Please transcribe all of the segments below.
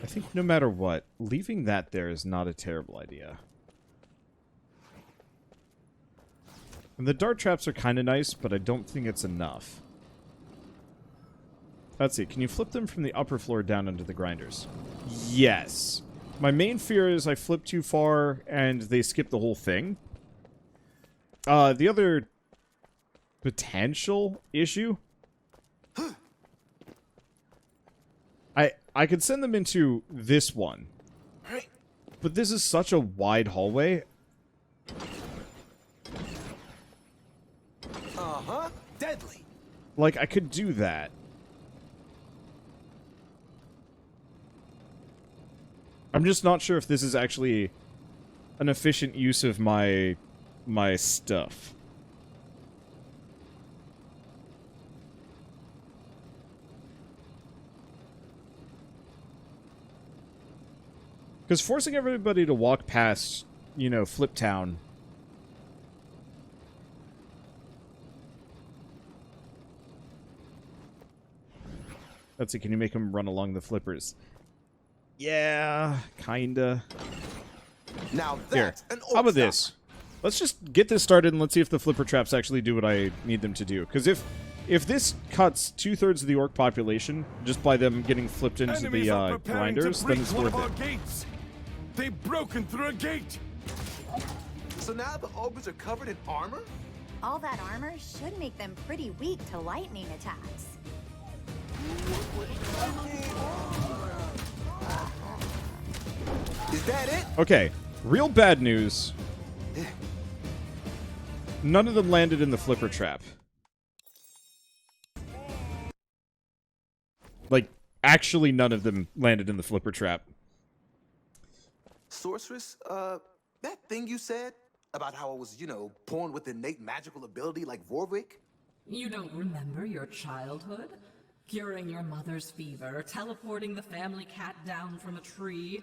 I think no matter what, leaving that there is not a terrible idea. And the dart traps are kind of nice, but I don't think it's enough. Let's see, can you flip them from the upper floor down into the grinders? Yes. My main fear is I flip too far and they skip the whole thing. The other potential issue... I could send them into this one. But this is such a wide hallway. Uh-huh. Deadly. Like, I could do that. I'm just not sure if this is actually an efficient use of my stuff. Because forcing everybody to walk past, you know, Flip Town. Let's see, can you make them run along the flippers? Yeah, kinda. Now Here, that's an how about this? Let's just get this started and let's see if the flipper traps actually do what I need them to do. Because if this cuts 2/3 of the orc population just by them getting flipped into the grinders, then it's worth it. They've broken through a gate. So now the ogres are covered in armor? All that armor should make them pretty weak to lightning attacks. Is that it? Okay, real bad news. None of them landed in the flipper trap. Like, actually none of them landed in the flipper trap. Sorceress, that thing you said about how I was, you know, born with innate magical ability like Vorvik? You don't remember your childhood? Curing your mother's fever, teleporting the family cat down from a tree?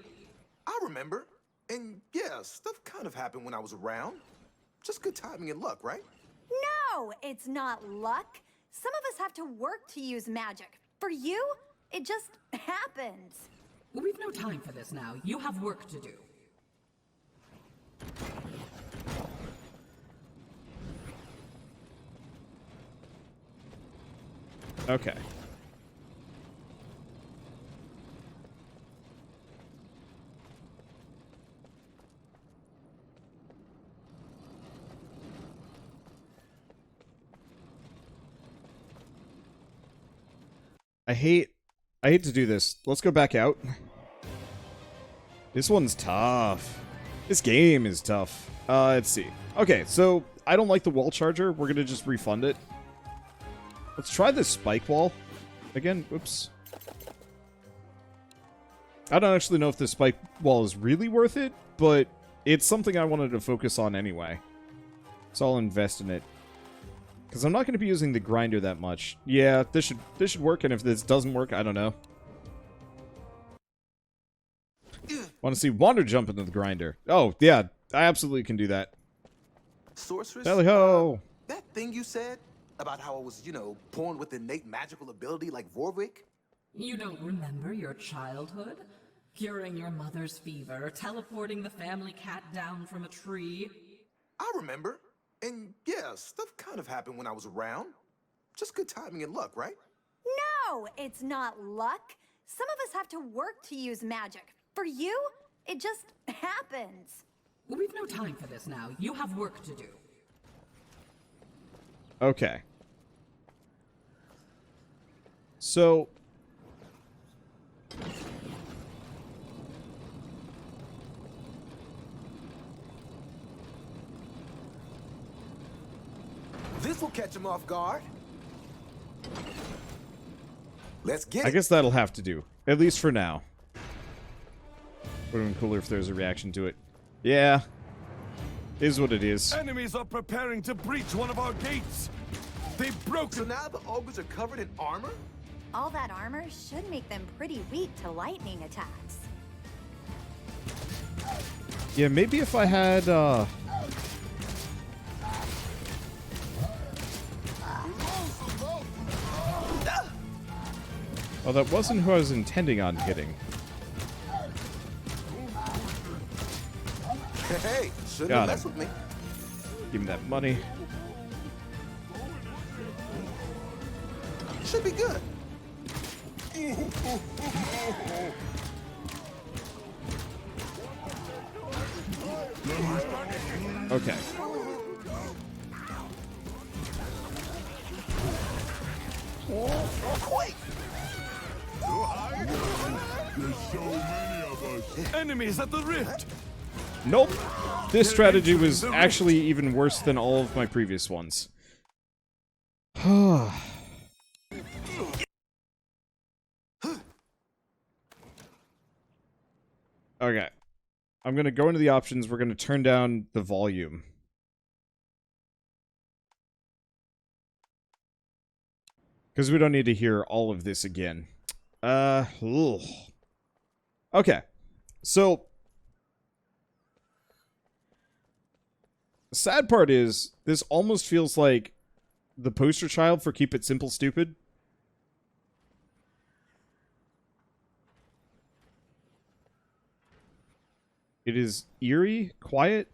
I remember. And yeah, stuff kind of happened when I was around. Just good timing and luck, right? No, it's not luck. Some of us have to work to use magic. For you, it just happens. We've no time for this now. You have work to do. Okay. I hate to do this. Let's go back out. This one's tough. This game is tough. Let's see. Okay, so I don't like the wall charger. We're gonna just refund it. Let's try this spike wall again. Oops. I don't actually know if this spike wall is really worth it, but it's something I wanted to focus on anyway. So I'll invest in it. Because I'm not going to be using the grinder that much. Yeah, this should work, and if this doesn't work, I don't know. Want to see Wander jump into the grinder. Oh, yeah, I absolutely can do that. Sorceress? Tally-ho! That thing you said about how I was, you know, born with innate magical ability like Vorvik? You don't remember your childhood? Curing your mother's fever, teleporting the family cat down from a tree? I remember. And yeah, stuff kind of happened when I was around. Just good timing and luck, right? No, it's not luck. Some of us have to work to use magic. For you, it just happens. We've no time for this now. You have work to do. Okay. So... This will catch him off guard. Let's get I it. guess that'll have to do. At least for now. Would have been cooler if there's a reaction to it. Yeah. Is what it is. Enemies are preparing to breach one of our gates. They've So broken. now the ogres are covered in armor? All that armor should make them pretty weak to lightning attacks. Yeah, maybe if I had, Oh, that wasn't who I was intending on hitting. Hey, shouldn't Got have him. messed with me. Give me that money. Should be good. Okay. Wait. Enemies at the rift! Nope. This strategy was actually even worse than all of my previous ones. Okay. I'm going to go into the options. We're going to turn down the volume. Because we don't need to hear all of this again. Ugh. Okay. So, the sad part is, this almost feels like the poster child for Keep It Simple, Stupid. It is eerie, quiet.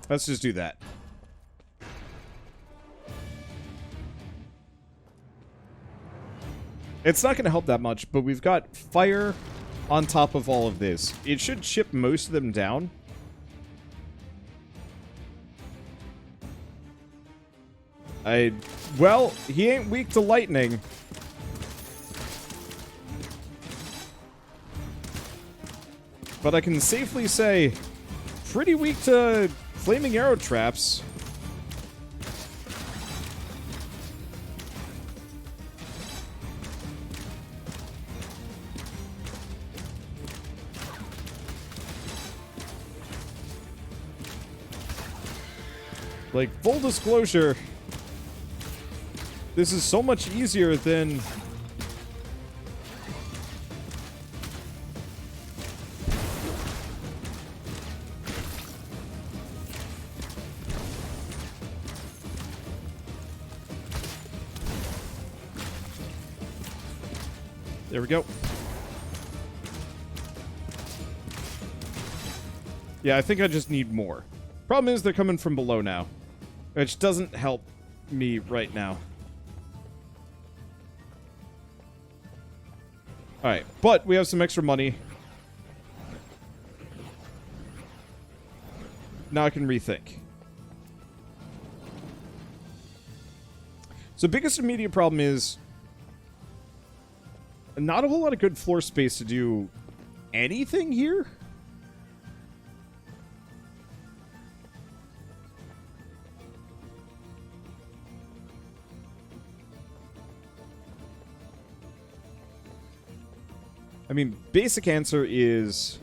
Let's just do that. It's not going to help that much, but we've got fire on top of all of this. It should chip most of them down. Well, he ain't weak to lightning. But I can safely say, pretty weak to flaming arrow traps. Like, full disclosure, this is so much easier than... There we go. Yeah, I think I just need more. Problem is, they're coming from below now, which doesn't help me right now. Alright, but we have some extra money. Now I can rethink. So biggest immediate problem is not a whole lot of good floor space to do anything here. I mean, basic answer is...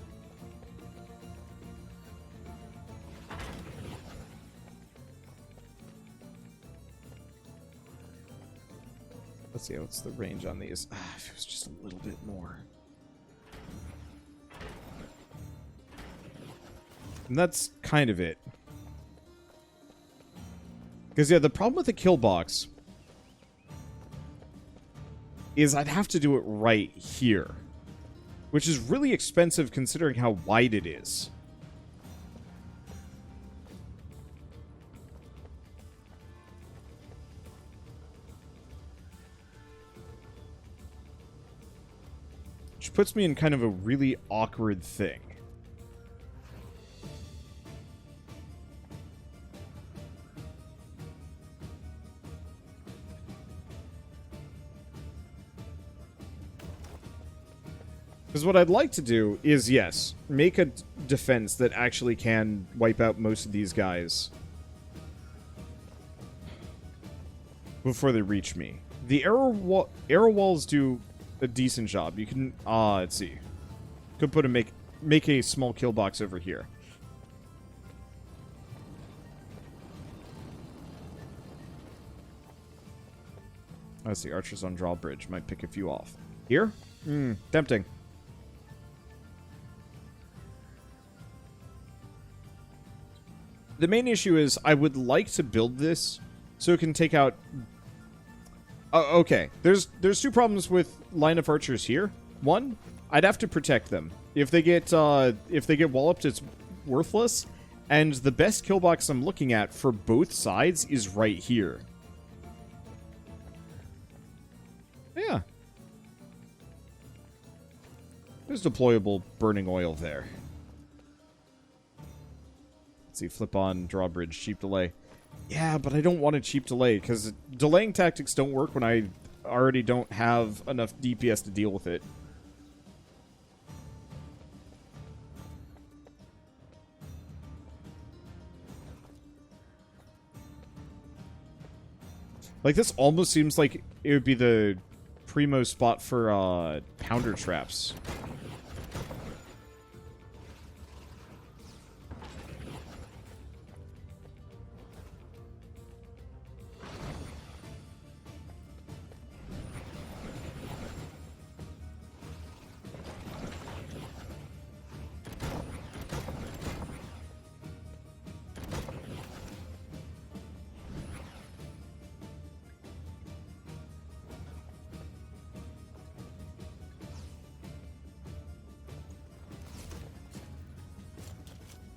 Let's see, what's the range on these? If it was just a little bit more. And that's kind of it. Because, yeah, the problem with the kill box is I'd have to do it right here. Which is really expensive considering how wide it is. Which puts me in kind of a really awkward thing. Because what I'd like to do is, yes, make a defense that actually can wipe out most of these guys before they reach me. The arrow walls do a decent job. You can, let's see. Could put make a small kill box over here. I see. Archers on drawbridge. Might pick a few off. Here? Tempting. The main issue is I would like to build this so it can take out... okay. There's 2 problems with line of archers here. One, I'd have to protect them. If they get walloped, it's worthless. And the best kill box I'm looking at for both sides is right here. Yeah. There's deployable burning oil there. Let's see, flip on drawbridge, cheap delay. Yeah, but I don't want a cheap delay, because delaying tactics don't work when I already don't have enough DPS to deal with it. Like, this almost seems like it would be the primo spot for pounder traps.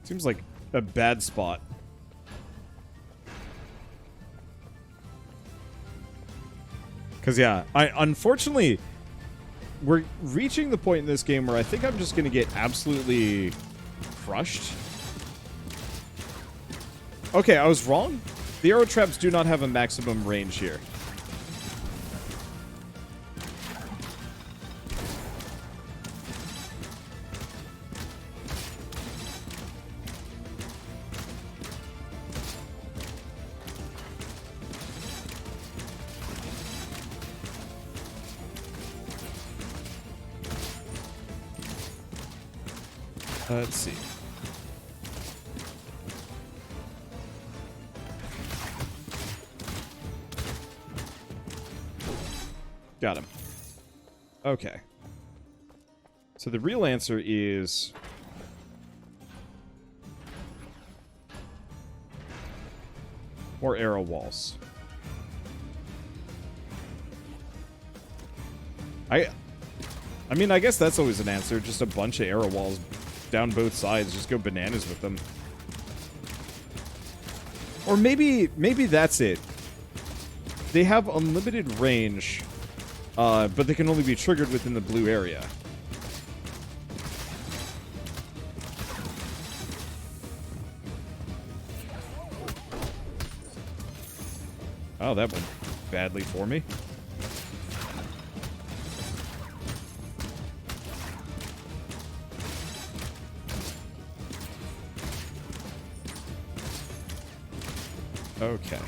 Seems like a bad spot. Because, yeah, unfortunately, we're reaching the point in this game where I think I'm just going to get absolutely crushed. Okay, I was wrong. The arrow traps do not have a maximum range here. Let's see. Got him. Okay. So the real answer is... more arrow walls. I mean, I guess that's always an answer. Just a bunch of arrow walls down both sides. Just go bananas with them. Or maybe that's it. They have unlimited range, but they can only be triggered within the blue area. Oh, that went badly for me. Okay.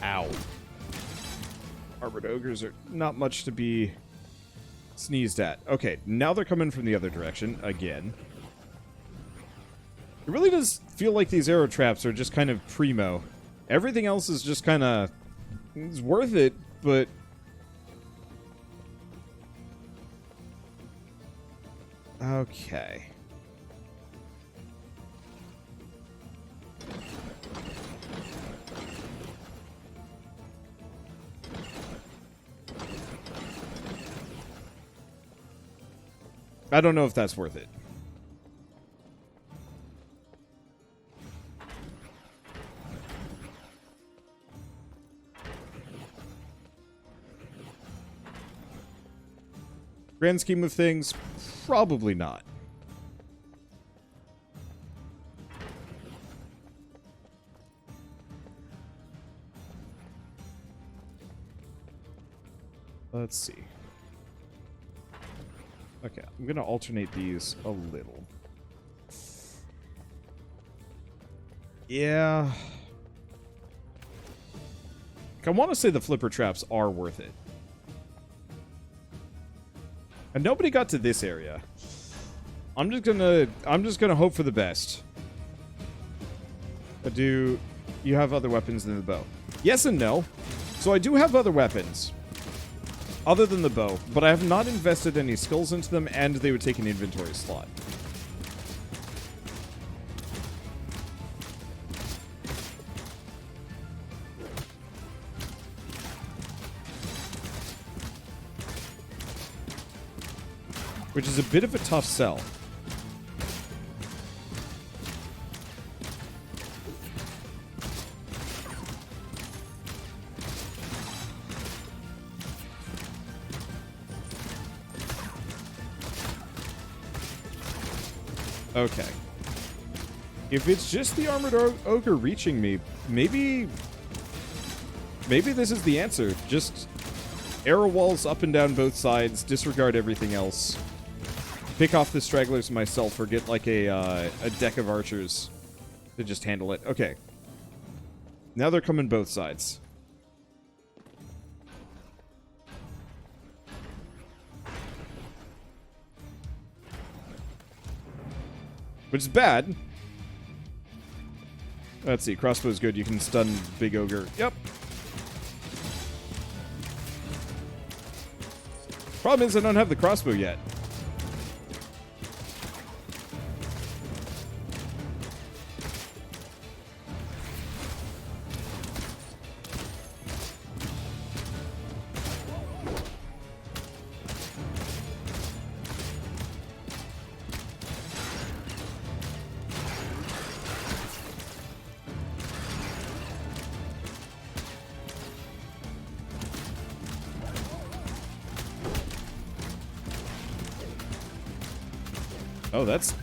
Ow. Armored ogres are not much to be sneezed at. Okay, now they're coming from the other direction again. It really does feel like these arrow traps are just kind of primo. Everything else is just kind of... it's worth it, but... okay. I don't know if that's worth it. Grand scheme of things, probably not. Let's see. Okay, I'm going to alternate these a little. Yeah. I want to say the flipper traps are worth it. And nobody got to this area. I'm just gonna hope for the best. But do you have other weapons than the bow? Yes and no. So I do have other weapons. Other than the bow. But I have not invested any skills into them, and they would take an inventory slot. Which is a bit of a tough sell. Okay. If it's just the armored ogre reaching me, maybe this is the answer. Just arrow walls up and down both sides, disregard everything else. Pick off the stragglers myself, or get like a deck of archers to just handle it. Okay. Now they're coming both sides. Which is bad. Let's see, crossbow's good. You can stun big ogre. Yep. Problem is I don't have the crossbow yet. Oh, that's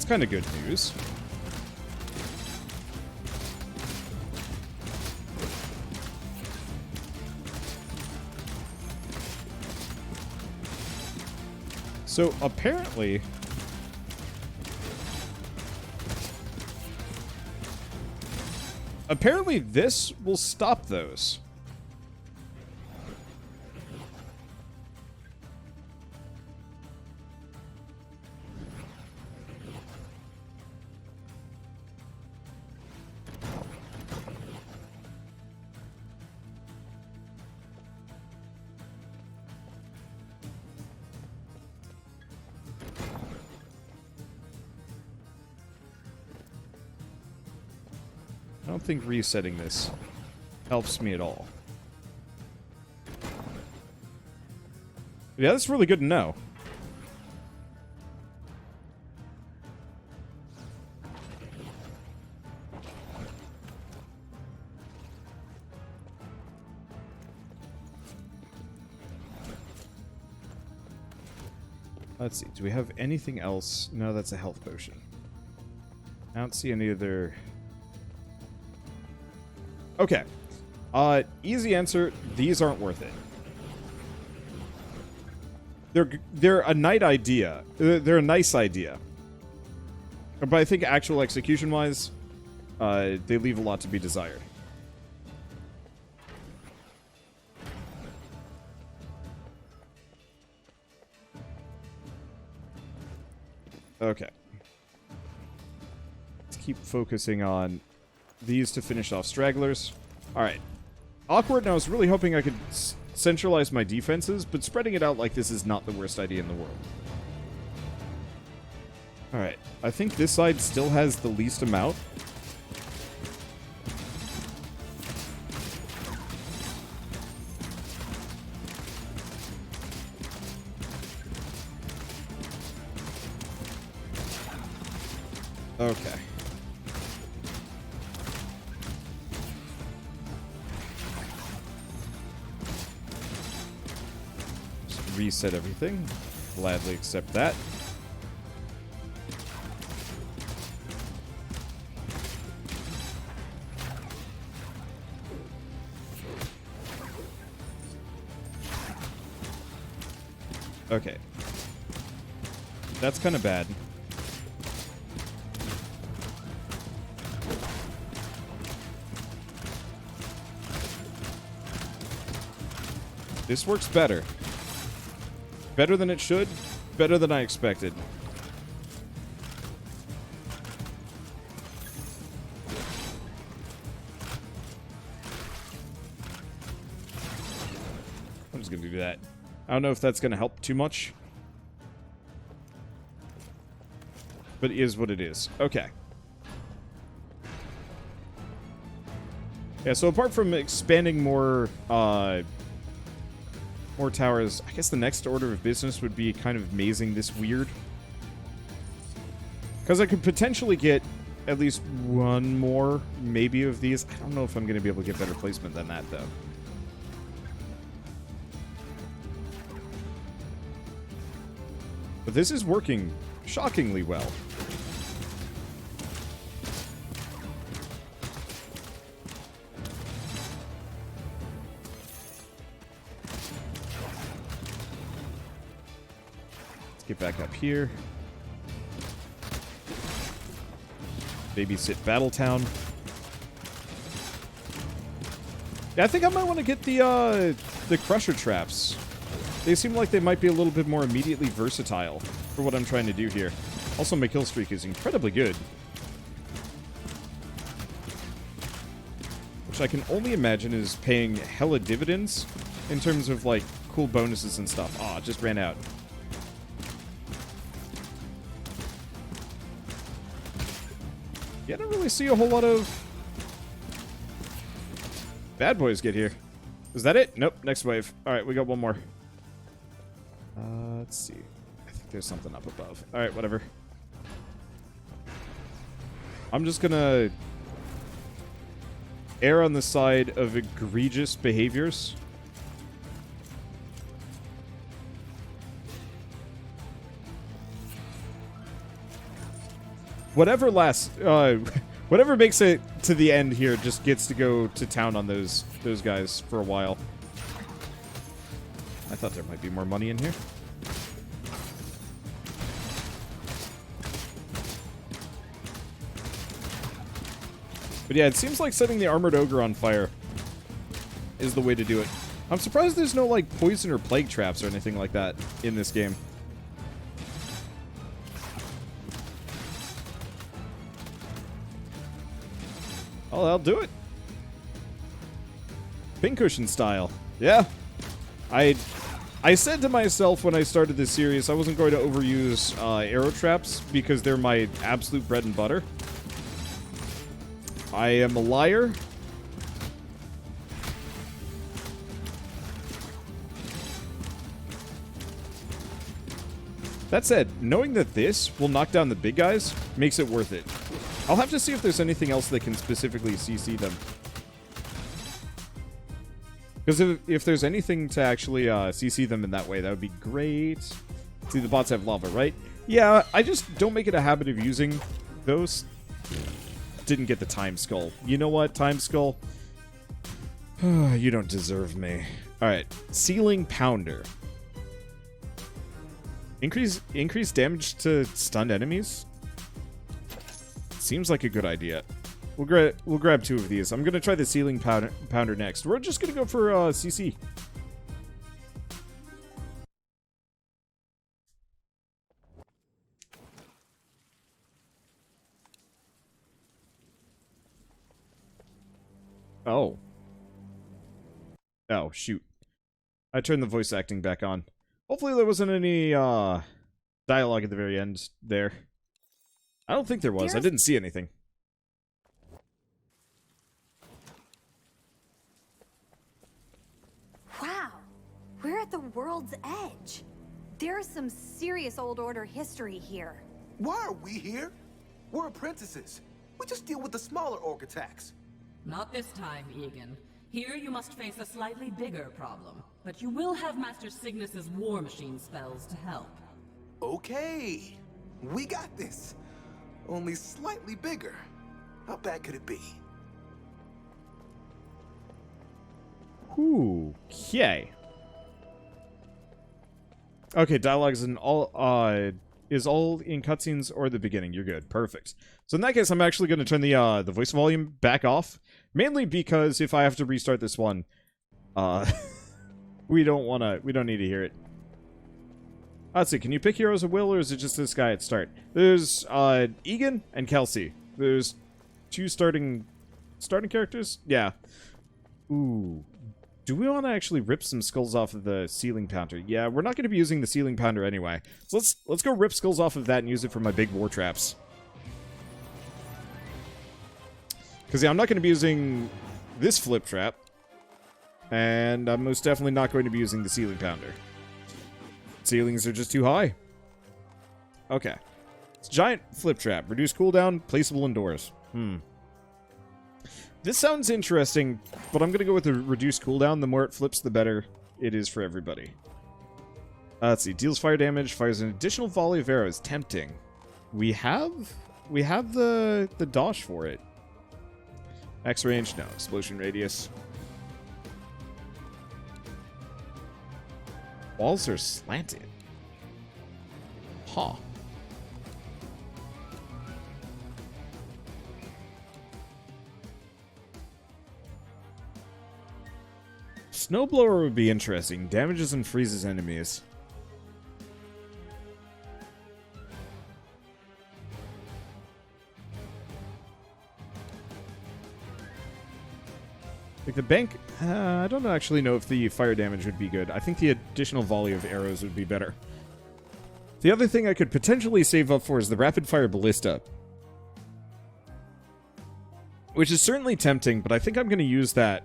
kind of good news. So apparently this will stop those. I don't think resetting this helps me at all. Yeah, that's really good to know. Let's see, do we have anything else? No, that's a health potion. I don't see any other... Okay. Easy answer, these aren't worth it. They're a nice idea. They're a nice idea. But I think actual execution-wise, they leave a lot to be desired. Okay. Let's keep focusing on these to finish off stragglers. Alright. Awkward, and I was really hoping I could centralize my defenses, but spreading it out like this is not the worst idea in the world. Alright. I think this side still has the least amount. Okay. Just reset everything. Gladly accept that. Okay. That's kind of bad. This works better. Better than it should. Better than I expected. I'm just gonna do that. I don't know if that's gonna help too much. But it is what it is. Okay. Yeah, so apart from expanding more towers, I guess the next order of business would be kind of mazing this weird. Because I could potentially get at least one more, maybe, of these. I don't know if I'm going to be able to get better placement than that, though. But this is working shockingly well. Get back up here. Babysit Battletown. Yeah, I think I might want to get the Crusher Traps. They seem like they might be a little bit more immediately versatile for what I'm trying to do here. Also, my kill streak is incredibly good. Which I can only imagine is paying hella dividends in terms of, like, cool bonuses and stuff. Aw, it just ran out. Yeah, I don't really see a whole lot of bad boys get here. Is that it? Nope, next wave. Alright, we got one more. Let's see. I think there's something up above. Alright, whatever. I'm just gonna err on the side of egregious behaviors. Whatever lasts, whatever makes it to the end here just gets to go to town on those guys for a while. I thought there might be more money in here. But yeah, it seems like setting the Armored Ogre on fire is the way to do it. I'm surprised there's no, like, poison or plague traps or anything like that in this game. Oh, I'll do it. Pincushion style. Yeah. I said to myself when I started this series I wasn't going to overuse arrow traps because they're my absolute bread and butter. I am a liar. That said, knowing that this will knock down the big guys makes it worth it. I'll have to see if there's anything else that can specifically CC them. Because if there's anything to actually CC them in that way, that would be great. See, the bots have lava, right? Yeah, I just don't make it a habit of using those. Didn't get the Time Skull. You know what, Time Skull? You don't deserve me. Alright, Ceiling Pounder. Increase damage to stunned enemies? Seems like a good idea. We'll grab two of these. I'm gonna try the Ceiling Pounder next. We're just gonna go for CC. Oh. Oh, shoot. I turned the voice acting back on. Hopefully there wasn't any dialogue at the very end there. I don't think there was. I didn't see anything. Wow, we're at the world's edge. There's some serious old order history here. Why are we here? We're apprentices. We just deal with the smaller orc attacks. Not this time, Egan. Here you must face a slightly bigger problem, but you will have Master Cygnus's war machine spells to help. Okay, we got this. Only slightly bigger. How bad could it be? Okay. Okay, dialogue is all in cutscenes or the beginning. You're good. Perfect. So in that case, I'm actually going to turn the voice volume back off, mainly because if I have to restart this one, we don't need to hear it. Let's see, can you pick heroes at will, or is it just this guy at start? There's, Egan and Kelsey. There's 2 starting characters? Yeah. Ooh. Do we want to actually rip some skulls off of the ceiling pounder? Yeah, we're not going to be using the ceiling pounder anyway. So let's go rip skulls off of that and use it for my big war traps. Because, yeah, I'm not going to be using this flip trap. And I'm most definitely not going to be using the ceiling pounder. Ceilings are just too high. Okay. It's a giant flip trap. Reduce cooldown, placeable indoors. This sounds interesting, but I'm going to go with the reduced cooldown. The more it flips, the better it is for everybody. Let's see. Deals fire damage, fires an additional volley of arrows. Tempting. We have the dosh for it. Max range? No. Explosion radius. Walls are slanted. Huh. Snowblower would be interesting. Damages and freezes enemies. Like the bank, I don't actually know if the fire damage would be good. I think the additional volley of arrows would be better. The other thing I could potentially save up for is the rapid fire ballista. Which is certainly tempting, but I think I'm going to use that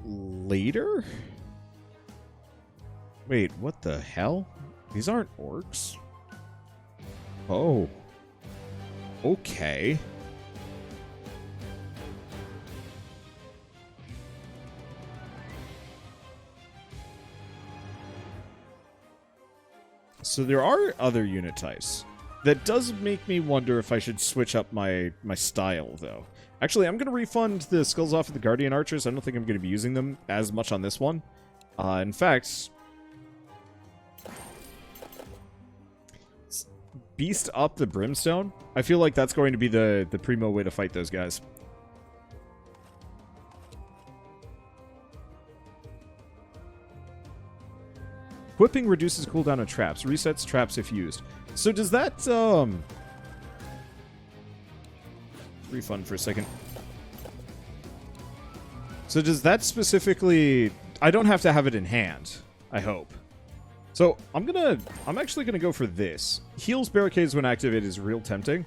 later? Wait, what the hell? These aren't orcs? Oh. Okay. So there are other unit types. That does make me wonder if I should switch up my style, though. Actually, I'm going to refund the skulls off of the Guardian Archers. I don't think I'm going to be using them as much on this one. In fact, beast up the Brimstone. I feel like that's going to be the primo way to fight those guys. Whipping reduces cooldown of traps. Resets traps if used. So does that, refund for a second. So does that specifically... I don't have to have it in hand, I hope. So I'm actually gonna go for this. Heals barricades when activated is real tempting,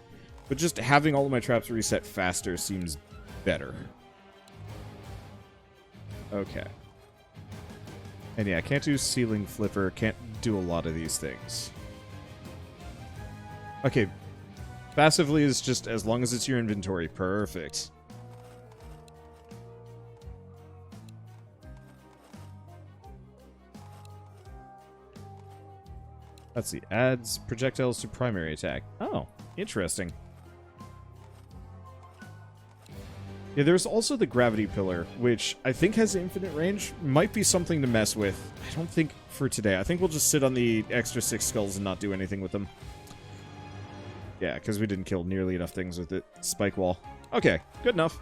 but just having all of my traps reset faster seems better. Okay. And yeah, can't do ceiling flipper, can't do a lot of these things. Okay. Passively is just as long as it's your inventory. Perfect. Let's see. Adds projectiles to primary attack. Oh, interesting. Yeah, there's also the gravity pillar, which I think has infinite range. Might be something to mess with. I don't think for today. I think we'll just sit on the extra 6 skulls and not do anything with them. Yeah, because we didn't kill nearly enough things with it. Spike wall. Okay, good enough.